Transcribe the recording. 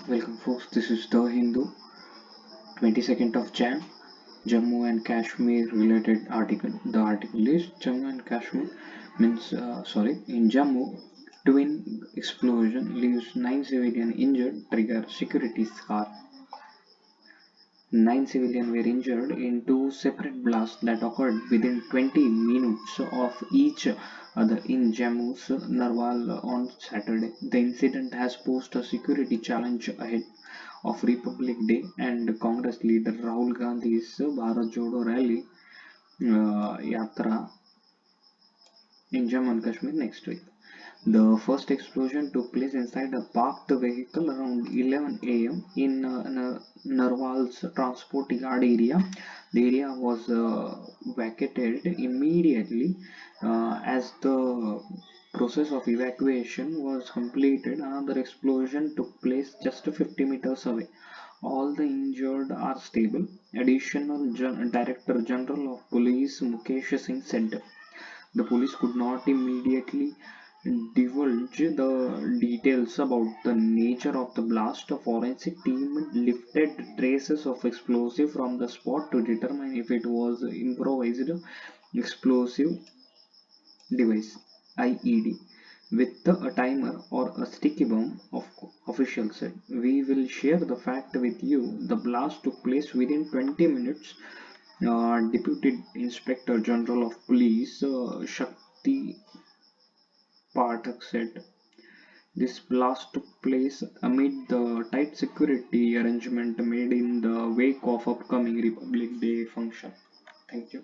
Welcome folks, this is the Hindu, 22nd of Jan, Jammu and Kashmir related article. The article is Jammu and Kashmir in Jammu, twin explosion leaves 9 civilian injured, trigger security scar. 9 civilians were injured in two separate blasts that occurred within 20 minutes of each other in Jammu's Narwal on Saturday. The incident has posed a security challenge ahead of Republic Day and Congress leader Rahul Gandhi's Bharat Jodo rally Yatra in Jammu and Kashmir next week. The first explosion took place inside a parked vehicle around 11 a.m. in Narwal's transport yard area. The area was vacated immediately as the process of evacuation was completed. Another explosion took place just 50 meters away. All the injured are stable. Additional Director General of Police Mukesh Singh said the police could not immediately divulge the details about the nature of the blast. A forensic team lifted traces of explosive from the spot to determine if it was improvised explosive device (IED) with a timer or a sticky bomb, of officials said. We will share the fact with you. The blast took place within 20 minutes. Deputy Inspector General of Police Shakti Pathak said. This blast took place amid the tight security arrangement made in the wake of upcoming Republic Day function. Thank you.